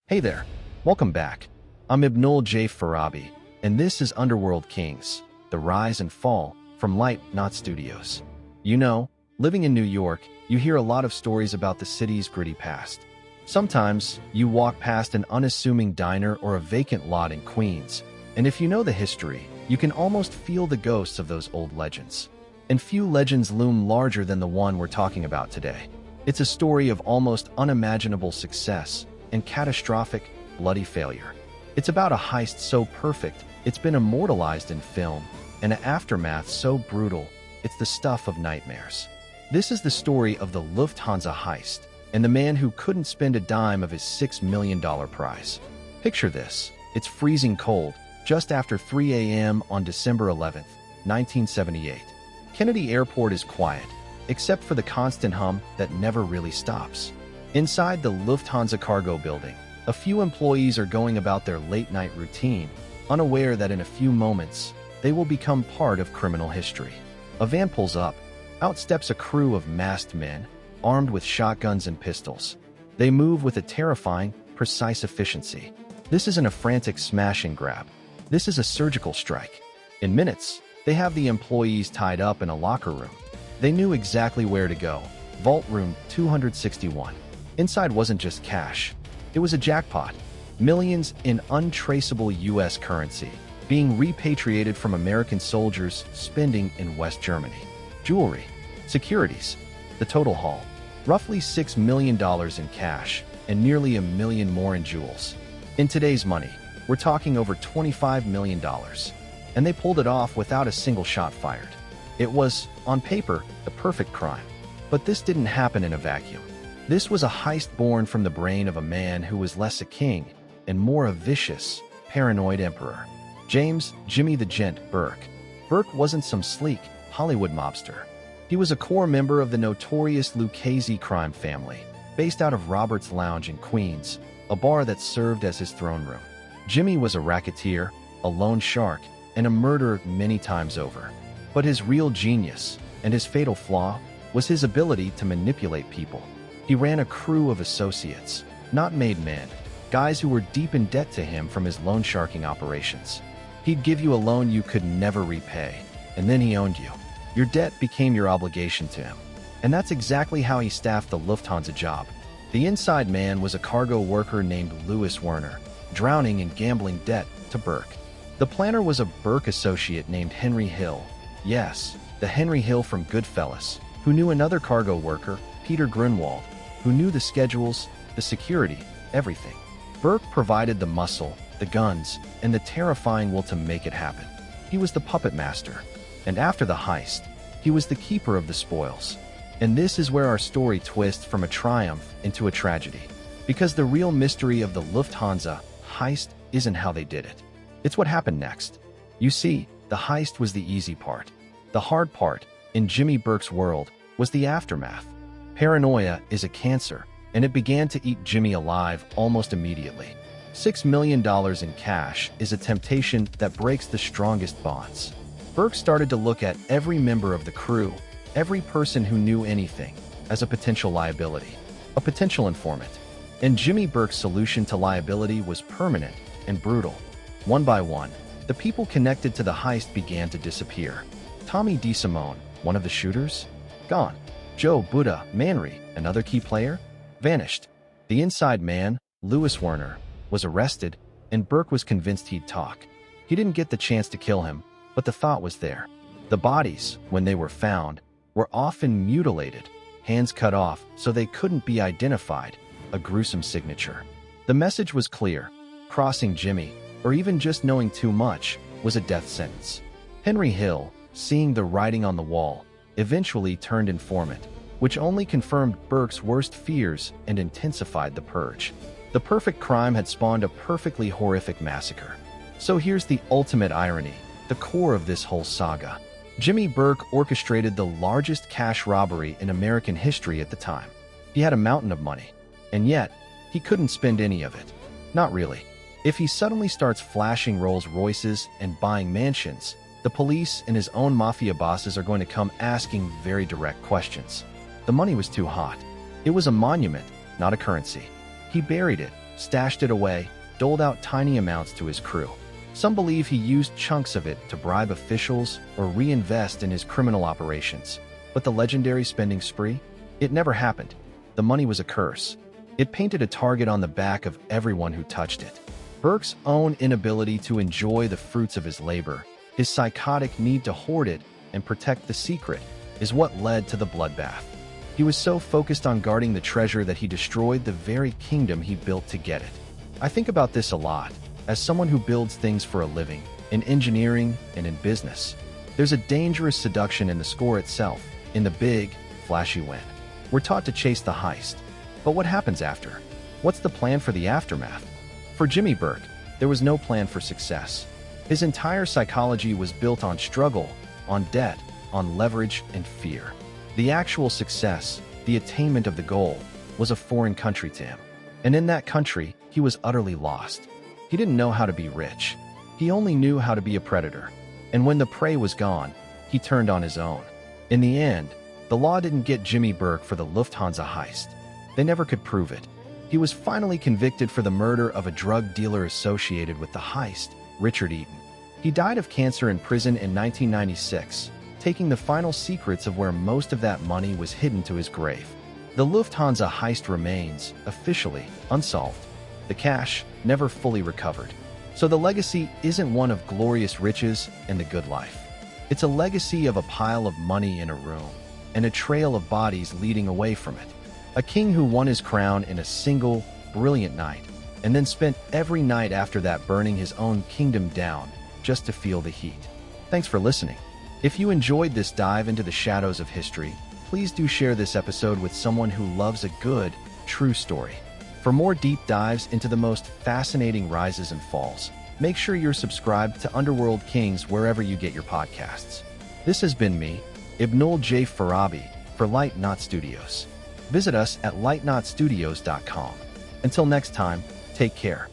Hey there, welcome back. I'm Ibnul J. Farabi, and this is Underworld Kings, the rise and fall from Light Not Studios. You know, living in New York, you hear a lot of stories about the city's gritty past. Sometimes, you walk past an unassuming diner or a vacant lot in Queens, and if you know the history, you can almost feel the ghosts of those old legends. And few legends loom larger than the one we're talking about today. It's a story of almost unimaginable success and catastrophic, bloody failure. It's about a heist so perfect, it's been immortalized in film, and an aftermath so brutal, it's the stuff of nightmares. This is the story of the Lufthansa Heist, and the man who couldn't spend a dime of his $6 million prize. Picture this, it's freezing cold, just after 3 a.m. on December 11th, 1978. Kennedy Airport is quiet, except for the constant hum that never really stops. Inside the Lufthansa cargo building, a few employees are going about their late-night routine, unaware that in a few moments, they will become part of criminal history. A van pulls up. Out steps a crew of masked men, armed with shotguns and pistols. They move with a terrifying, precise efficiency. This isn't a frantic smash and grab. This is a surgical strike. In minutes, they have the employees tied up in a locker room. They knew exactly where to go. Vault Room 261. Inside wasn't just cash. It was a jackpot. Millions in untraceable U.S. currency being repatriated from American soldiers spending in West Germany. Jewelry, securities, the total haul. Roughly $6 million in cash and nearly $1 million more in jewels. In today's money, we're talking over $25 million. And they pulled it off without a single shot fired. It was, on paper, the perfect crime. But this didn't happen in a vacuum. This was a heist born from the brain of a man who was less a king and more a vicious, paranoid emperor. James "Jimmy the Gent" Burke. Burke wasn't some sleek Hollywood mobster. He was a core member of the notorious Lucchese crime family, based out of Robert's Lounge in Queens, a bar that served as his throne room. Jimmy was a racketeer, a loan shark, and a murderer many times over. But his real genius, and his fatal flaw, was his ability to manipulate people. He ran a crew of associates, not made men, guys who were deep in debt to him from his loan sharking operations. He'd give you a loan you could never repay, and then he owned you. Your debt became your obligation to him. And that's exactly how he staffed the Lufthansa job. The inside man was a cargo worker named Louis Werner, drowning in gambling debt to Burke. The planner was a Burke associate named Henry Hill. Yes, the Henry Hill from Goodfellas, who knew another cargo worker, Peter Grunwald, who knew the schedules, the security, everything. Burke provided the muscle, the guns, and the terrifying will to make it happen. He was the puppet master. And after the heist, he was the keeper of the spoils. And this is where our story twists from a triumph into a tragedy. Because the real mystery of the Lufthansa heist isn't how they did it. It's what happened next. You see, the heist was the easy part. The hard part, in Jimmy Burke's world, was the aftermath. Paranoia is a cancer, and it began to eat Jimmy alive almost immediately. $6 million in cash is a temptation that breaks the strongest bonds. Burke started to look at every member of the crew, every person who knew anything, as a potential liability, a potential informant. And Jimmy Burke's solution to liability was permanent and brutal. One by one, the people connected to the heist began to disappear. Tommy DeSimone, one of the shooters, gone. Joe Buddha Manry, another key player, vanished. The inside man, Louis Werner, was arrested, and Burke was convinced he'd talk. He didn't get the chance to kill him, but the thought was there. The bodies, when they were found, were often mutilated, hands cut off so they couldn't be identified, a gruesome signature. The message was clear. Crossing Jimmy, or even just knowing too much, was a death sentence. Henry Hill, seeing the writing on the wall, eventually turned informant, which only confirmed Burke's worst fears and intensified the purge. The perfect crime had spawned a perfectly horrific massacre. So here's the ultimate irony, the core of this whole saga. Jimmy Burke orchestrated the largest cash robbery in American history at the time. He had a mountain of money, and yet, he couldn't spend any of it. Not really. If he suddenly starts flashing Rolls Royces and buying mansions, the police and his own mafia bosses are going to come asking very direct questions. The money was too hot. It was a monument, not a currency. He buried it, stashed it away, doled out tiny amounts to his crew. Some believe he used chunks of it to bribe officials or reinvest in his criminal operations. But the legendary spending spree? It never happened. The money was a curse. It painted a target on the back of everyone who touched it. Burke's own inability to enjoy the fruits of his labor, his psychotic need to hoard it and protect the secret, is what led to the bloodbath. He was so focused on guarding the treasure that he destroyed the very kingdom he built to get it. I think about this a lot, as someone who builds things for a living, in engineering and in business. There's a dangerous seduction in the score itself, in the big, flashy win. We're taught to chase the heist. But what happens after? What's the plan for the aftermath? For Jimmy Burke, there was no plan for success. His entire psychology was built on struggle, on debt, on leverage and fear. The actual success, the attainment of the goal, was a foreign country to him. And in that country, he was utterly lost. He didn't know how to be rich. He only knew how to be a predator. And when the prey was gone, he turned on his own. In the end, the law didn't get Jimmy Burke for the Lufthansa heist. They never could prove it. He was finally convicted for the murder of a drug dealer associated with the heist, Richard Eaton. He died of cancer in prison in 1996, taking the final secrets of where most of that money was hidden to his grave. The Lufthansa heist remains, officially, unsolved. The cash never fully recovered. So the legacy isn't one of glorious riches and the good life. It's a legacy of a pile of money in a room, and a trail of bodies leading away from it. A king who won his crown in a single, brilliant night, and then spent every night after that burning his own kingdom down just to feel the heat. Thanks for listening. If you enjoyed this dive into the shadows of history, please do share this episode with someone who loves a good, true story. For more deep dives into the most fascinating rises and falls, make sure you're subscribed to Underworld Kings wherever you get your podcasts. This has been me, Ibnul J. Farabi, for Light Knot Studios. Visit us at lightknotstudios.com. Until next time, take care.